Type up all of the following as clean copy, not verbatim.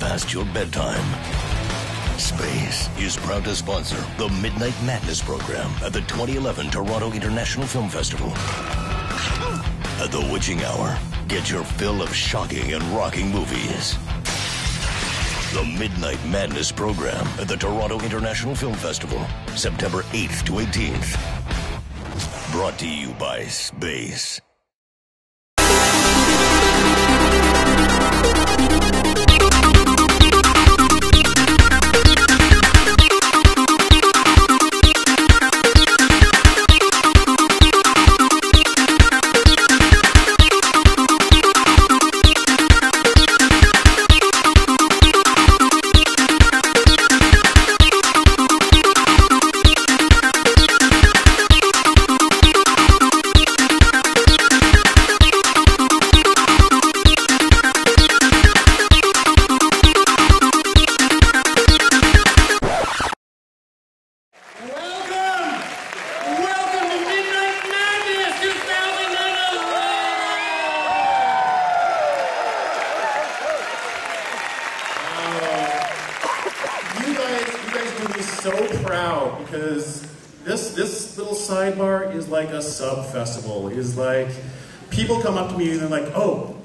past your bedtime. Space is proud to sponsor the Midnight Madness program at the 2011 Toronto International Film Festival. At the witching hour, get your fill of shocking and rocking movies. The Midnight Madness program at the Toronto International Film Festival, September 8th to 18th. Brought to you by Space. Like a sub-festival is like, people come up to me and they're like, oh,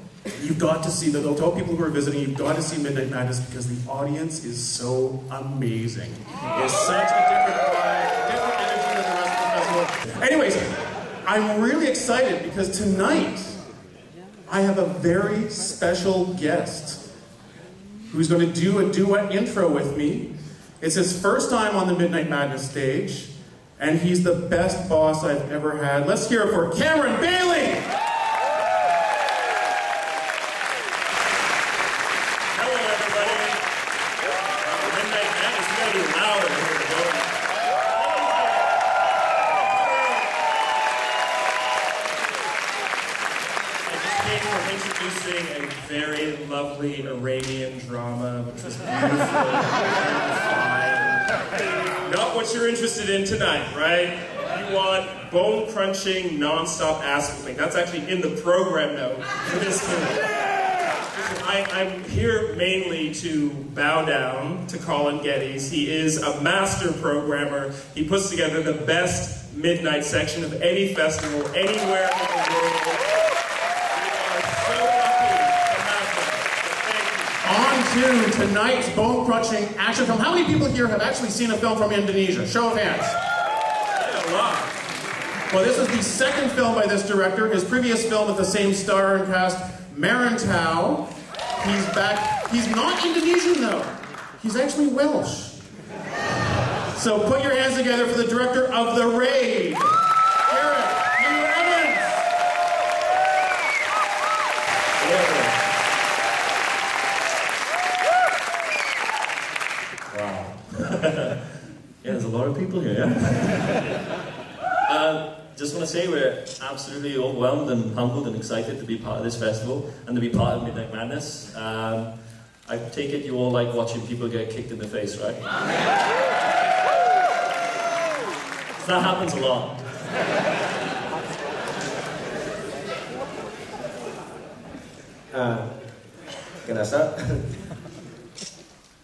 you've got to see, they'll tell people who are visiting, you've got to see Midnight Madness because the audience is so amazing. It's such a different vibe, different energy than the rest of the festival. Anyways, I'm really excited because tonight I have a very special guest who's going to do a duet intro with me. It's his first time on the Midnight Madness stage. And he's the best boss I've ever had. Let's hear it for Cameron Bailey! Hello, everybody. Midnight Madness, you gotta be louder here to go. I just came from introducing a very lovely Iranian drama, which was beautiful, fine. Not what you're interested in tonight, right? You want bone-crunching, non-stop ass-whooping. That's actually in the program note for this movie. I'm here mainly to bow down to Colin Geddes. He is a master programmer. He puts together the best midnight section of any festival anywhere in the world. We are so lucky to have him. On to tonight's bone-crunching action film. How many people here have actually seen a film from Indonesia? Show of hands. Yeah, a lot. Well, this is the second film by this director. His previous film with the same star and cast, Marantau. He's back. He's not Indonesian, though. He's actually Welsh. So put your hands together for the director of The Raid, Garrett Evans. Wow. Yeah, there's a lot of people here, yeah? Just want to say we're absolutely overwhelmed and humbled and excited to be part of this festival and to be part of Midnight Madness. I take it you all like watching people get kicked in the face, right? That happens a lot. Kenasa,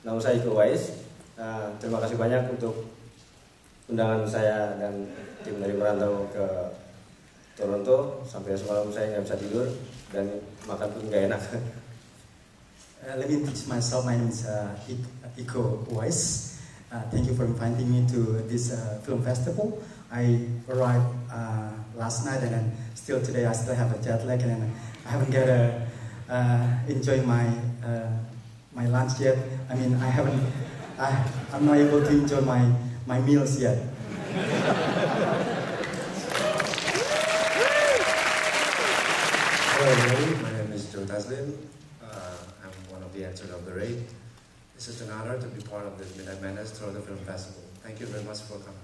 nama saya Iko Wais. Terima kasih banyak untuk undangan saya dan tim dari merantau ke Toronto. Sampai semalam saya nggak bisa tidur dan makan pun nggak enak. Let me introduce myself. My name is Iko Wais. Thank you for inviting me to this film festival. I arrived last night and then still today I still have a jet lag and I haven't get to enjoy my lunch yet. I mean I'm not able to enjoy my meals yet. Hello everybody, my name is Joe Taslim. I'm one of the actors of The Raid. It's just an honor to be part of the Midnight Madness Toronto Film Festival. Thank you very much for coming.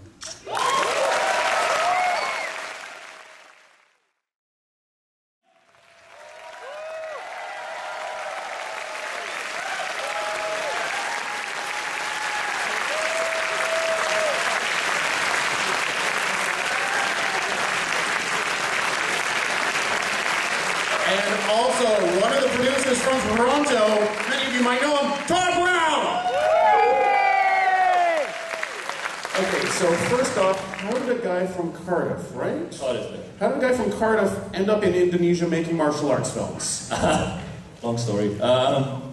And also, one of the producers from Toronto, many of you might know him, Todd So first off, how did a guy from Cardiff, right? Cardiff. How did a guy from Cardiff end up in Indonesia making martial arts films? Long story.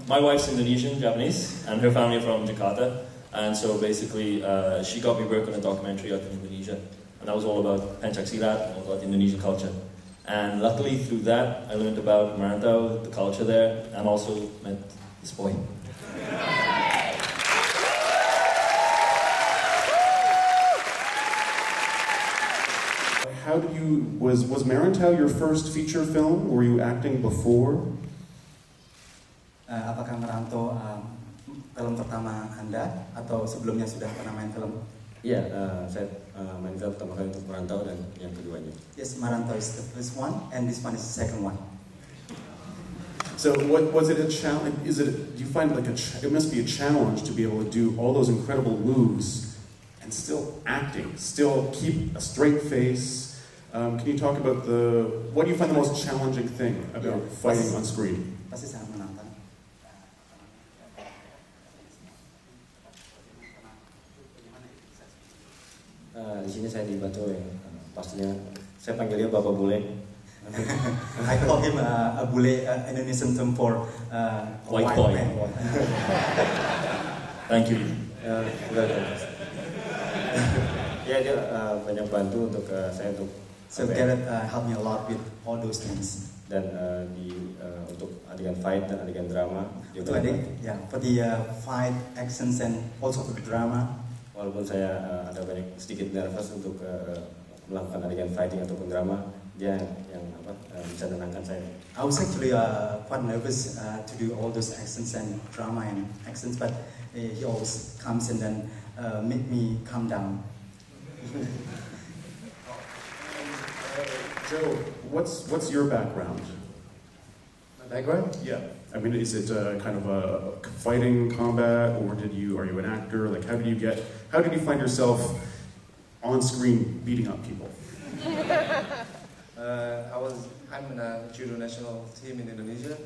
My wife's Indonesian, Japanese, and her family are from Jakarta. And so basically, she got me work on a documentary out in Indonesia. And that was all about Pencaksilat and all about Indonesian culture. And luckily, through that, I learned about Merantau, the culture there, and also met this boy. How did you, was Merantau your first feature film? Were you acting before? Apakah Merantau film pertama Anda atau sebelumnya sudah pernah main film? Iya, saya main film pertama kali untuk Merantau dan yang keduanya. Yes, Merantau is the first one, and this one is the second one. So, what was it a challenge? Do you find like it must be a challenge to be able to do all those incredible moves and still acting, still keep a straight face? Can you talk about what do you find the most challenging thing about fighting on screen? Pasti sangat menantang. Di sini saya dibantu oleh pastinya saya panggil dia Bapak Bule. I call him a bule, Indonesian term for white boy. Man. Thank you. Ya dia banyak bantu untuk saya untuk. So Gareth helped me a lot with all those things. Dan untuk adegan fight dan adegan drama. For the fight, actions, and also for the drama. Walaupun saya ada sedikit nervous untuk melakukan adegan fighting ataupun drama, dia yang bisa menenangkan saya. I was actually quite nervous to do all those actions and drama and accents, but he always comes and then make me calm down. Joe, what's your background? My background? Yeah. I mean, is it kind of a fighting combat, or are you an actor? Like, how did you find yourself on screen beating up people? I'm in a judo national team in Indonesia,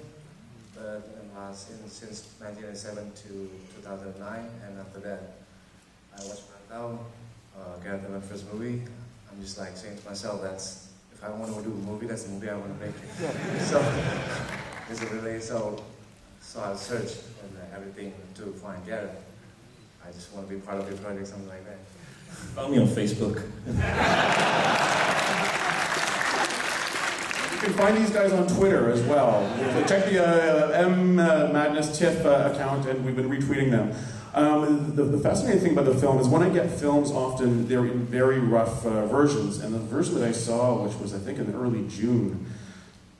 but since 1997 to 2009, and after that, I watched Merantau, Gareth, my first movie. I'm just like saying to myself, if I want to do a movie, that's the movie I want to make. So it's really so I searched and everything to find Gareth. I just want to be part of your project, something like that. Found me on Facebook. You can find these guys on Twitter as well. Check the Madness TIFF account, and we've been retweeting them. The fascinating thing about the film is when I get films, often they're in very rough versions, and the version that I saw, which was I think in early June,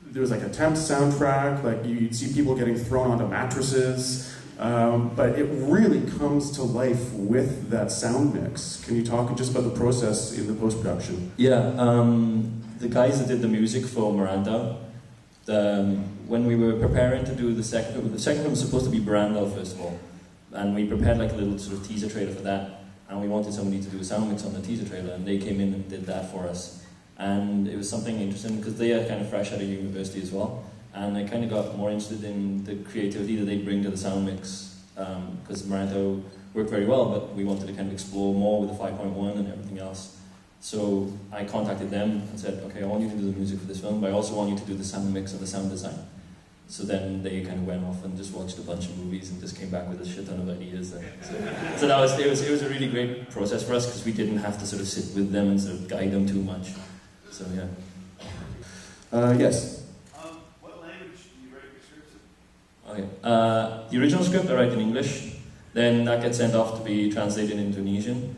there was like a temp soundtrack, like you'd see people getting thrown onto mattresses, but it really comes to life with that sound mix. Can you talk just about the process in the post-production? Yeah, the guys that did the music for Merantau, when we were preparing to do the second film was supposed to be Merantau first of all. And we prepared like a little sort of teaser trailer for that, and we wanted somebody to do a sound mix on the teaser trailer, and they came in and did that for us. And it was something interesting because they are kind of fresh out of university as well, and I kind of got more interested in the creativity that they bring to the sound mix, because Merantau worked very well, but we wanted to kind of explore more with the 5.1 and everything else. So I contacted them and said, okay, I want you to do the music for this film, but I also want you to do the sound mix and the sound design. So then they kind of went off and just watched a bunch of movies and just came back with a shit ton of ideas. So that was it was a really great process for us because we didn't have to sort of sit with them and sort of guide them too much. So yeah. Yes. What language do you write your scripts in? Okay. The original script I write in English, then that gets sent off to be translated in Indonesian.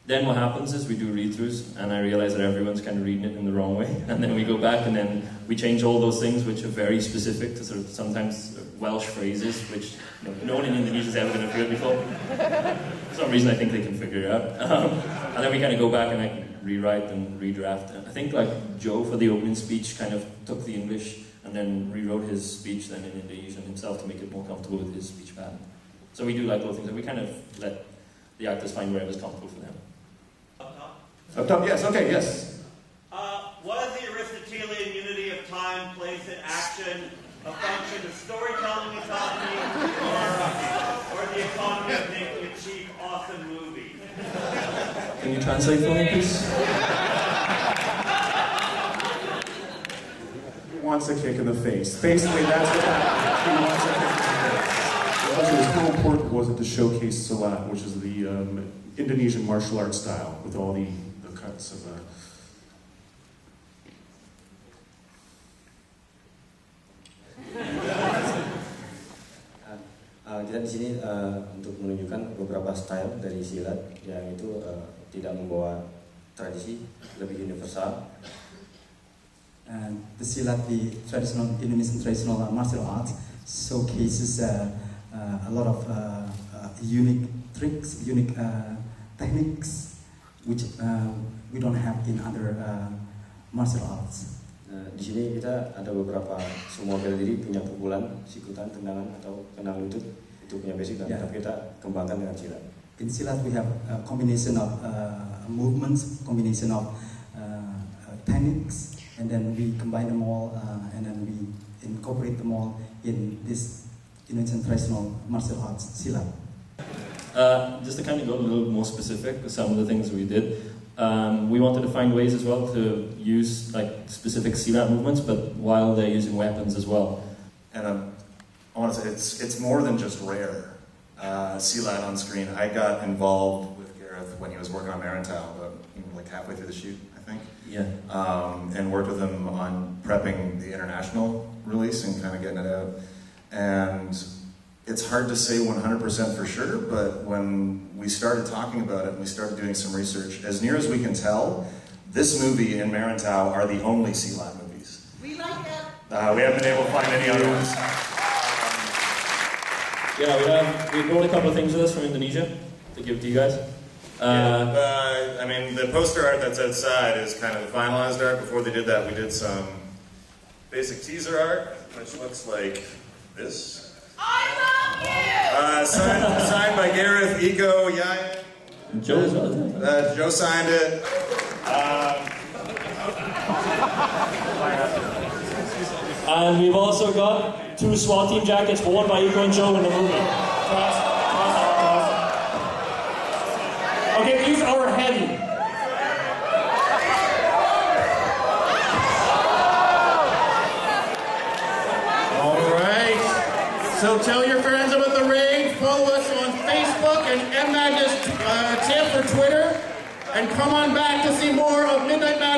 Then what happens is we do read-throughs, and I realize that everyone's kind of reading it in the wrong way. And then we go back and then we change all those things which are very specific to sort of sometimes Welsh phrases, which no one in Indonesia has ever been heard before. For some reason I think they can figure it out. And then we kind of go back and I rewrite and redraft. And I think like Joe for the opening speech kind of took the English and then rewrote his speech then in Indonesian himself to make it more comfortable with his speech pattern. So we do like little things, and we kind of let the actors find wherever's comfortable for them. Up top, yes, okay, yes. What is the Aristotelian unity of time, place, and action a function of storytelling economy or the economy of making a cheap, awesome movie? Can you translate for me, please? He wants a kick in the face. Basically, that's what happened. He wants a kick in the face. Also, how important was it to showcase Silat, which is the Indonesian martial arts style, with all the cuts of kita di sini untuk menunjukkan beberapa style dari silat yang itu tidak membawa tradisi, lebih universal. And the silat, the traditional Indonesian traditional martial arts, showcases a lot of unique tricks, unique techniques, which we don't have in other martial arts. Di sini kita ada beberapa, semua bela diri punya pukulan, sikutan, tendangan atau kena lutut, itu punya basic, dan tapi kita kembangkan dengan silat. In silat we have a combination of movements, combination of techniques, and then we combine them all, and then we incorporate them all in this Indonesian traditional martial arts, silat. Just to kind of go a little more specific with some of the things we did, we wanted to find ways as well to use like specific silat movements, but while they're using weapons as well. And I want to say it's more than just rare silat on screen. I got involved with Gareth when he was working on Marantau, but like halfway through the shoot, I think. Yeah. And worked with him on prepping the international release and kind of getting it out. And it's hard to say 100% for sure, but when we started talking about it and we started doing some research, as near as we can tell, this movie and Marantau are the only silat movies. We like that. We haven't been able to find any other ones. Yeah, we brought a couple of things with us from Indonesia to give to you guys. I mean, the poster art that's outside is kind of the finalized art. Before they did that, we did some basic teaser art, which looks like this. I love you! Signed by Gareth, Iko, Yaya. Joe signed it. And we've also got 2 SWAT team jackets worn by Iko and Joe in the movie. Okay, these are heavy. So tell your friends about the raid, follow us on Facebook and MMadness TIFF for Twitter, and come on back to see more of Midnight Madness.